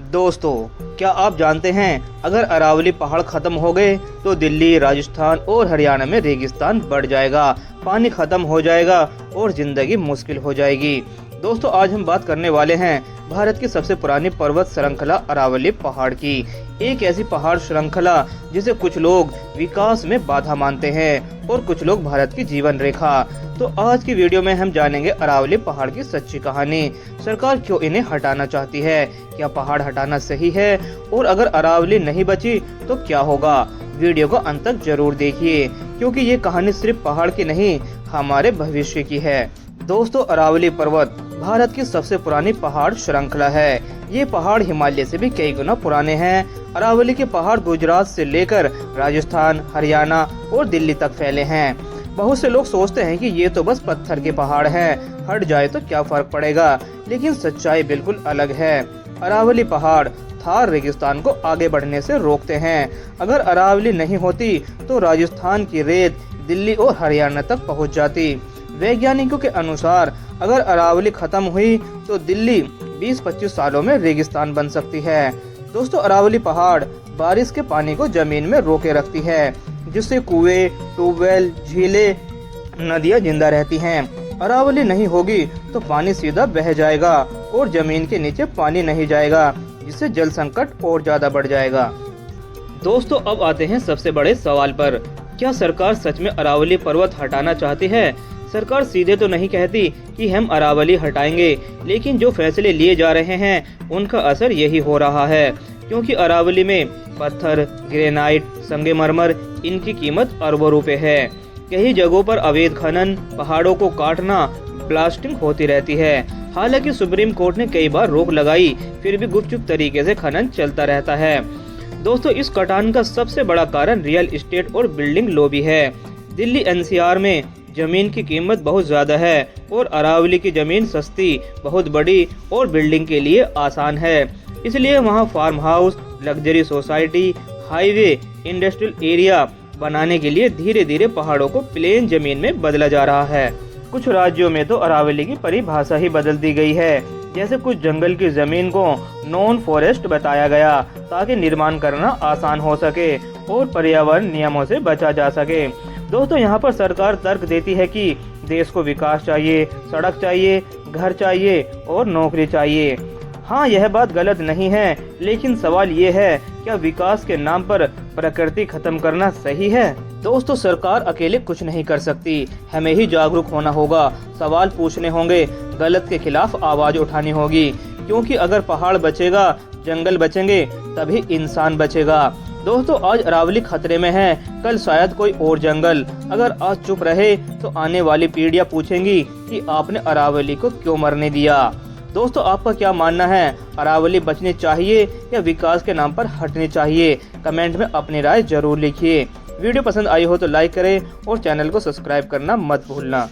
दोस्तों, क्या आप जानते हैं अगर अरावली पहाड़ खत्म हो गए तो दिल्ली, राजस्थान और हरियाणा में रेगिस्तान बढ़ जाएगा, पानी खत्म हो जाएगा और जिंदगी मुश्किल हो जाएगी। दोस्तों, आज हम बात करने वाले हैं भारत की सबसे पुरानी पर्वत श्रृंखला अरावली पहाड़ की। एक ऐसी पहाड़ श्रृंखला जिसे कुछ लोग विकास में बाधा मानते हैं और कुछ लोग भारत की जीवन रेखा। तो आज की वीडियो में हम जानेंगे अरावली पहाड़ की सच्ची कहानी। सरकार क्यों इन्हें हटाना चाहती है, क्या पहाड़ हटाना सही है और अगर अरावली नहीं बची तो क्या होगा। वीडियो को अंत तक जरूर देखिए क्योंकि ये कहानी सिर्फ पहाड़ की नहीं, हमारे भविष्य की है। दोस्तों, अरावली पर्वत भारत की सबसे पुरानी पहाड़ श्रृंखला है। ये पहाड़ हिमालय से भी कई गुना पुराने हैं। अरावली के पहाड़ गुजरात से लेकर राजस्थान, हरियाणा और दिल्ली तक फैले हैं। बहुत से लोग सोचते हैं कि ये तो बस पत्थर के पहाड़ हैं, हट जाए तो क्या फर्क पड़ेगा, लेकिन सच्चाई बिल्कुल अलग है। अरावली पहाड़ थार रेगिस्तान को आगे बढ़ने से रोकते हैं। अगर अरावली नहीं होती तो राजस्थान की रेत दिल्ली और हरियाणा तक पहुंच जाती। वैज्ञानिकों के अनुसार अगर अरावली खत्म हुई तो दिल्ली 20-25 सालों में रेगिस्तान बन सकती है। दोस्तों, अरावली पहाड़ बारिश के पानी को जमीन में रोके रखती है, जिससे कुएं, ट्यूबवेल, झीलें, नदियां जिंदा रहती हैं। अरावली नहीं होगी तो पानी सीधा बह जाएगा और जमीन के नीचे पानी नहीं जाएगा, जिससे जल संकट और ज्यादा बढ़ जाएगा। दोस्तों, अब आते हैं सबसे बड़े सवाल पर। क्या सरकार सच में अरावली पर्वत हटाना चाहती है? सरकार सीधे तो नहीं कहती कि हम अरावली हटाएंगे, लेकिन जो फैसले लिए जा रहे हैं उनका असर यही हो रहा है, क्योंकि अरावली में पत्थर, ग्रेनाइट, संगमरमर, इनकी कीमत अरबों रुपए है। कई जगहों पर अवैध खनन, पहाड़ों को काटना, ब्लास्टिंग होती रहती है। हालांकि सुप्रीम कोर्ट ने कई बार रोक लगाई, फिर भी गुपचुप तरीके से खनन चलता रहता है। दोस्तों, इस कटान का सबसे बड़ा कारण रियल एस्टेट और बिल्डिंग लॉबी है। दिल्ली एनसीआर में जमीन की कीमत बहुत ज्यादा है और अरावली की जमीन सस्ती, बहुत बड़ी और बिल्डिंग के लिए आसान है। इसलिए वहां farm house, luxury society, highway, industrial area बनाने के लिए धीरे धीरे पहाड़ों को प्लेन जमीन में बदला जा रहा है। कुछ राज्यों में तो अरावली की परिभाषा ही बदल दी गई है। जैसे कुछ जंगल की जमीन को नॉन फॉरेस्ट बताया गया ताकि निर्माण करना आसान हो सके और पर्यावरण नियमों से बचा जा सके। दोस्तों, यहाँ पर सरकार तर्क देती है कि देश को विकास चाहिए, सड़क चाहिए, घर चाहिए और नौकरी चाहिए। हाँ, यह बात गलत नहीं है, लेकिन सवाल ये है, क्या विकास के नाम पर प्रकृति खत्म करना सही है? दोस्तों, सरकार अकेले कुछ नहीं कर सकती, हमें ही जागरूक होना होगा, सवाल पूछने होंगे, गलत के खिलाफ आवाज उठानी होगी, क्योंकि अगर पहाड़ बचेगा, जंगल बचेंगे, तभी इंसान बचेगा। दोस्तों, आज अरावली खतरे में है, कल शायद कोई और जंगल। अगर आज चुप रहे तो आने वाली पीढ़ियां पूछेंगी कि आपने अरावली को क्यों मरने दिया। दोस्तों, आपका क्या मानना है? अरावली बचनी चाहिए या विकास के नाम पर हटनी चाहिए? कमेंट में अपनी राय जरूर लिखिए। वीडियो पसंद आई हो तो लाइक करें और चैनल को सब्सक्राइब करना मत भूलना।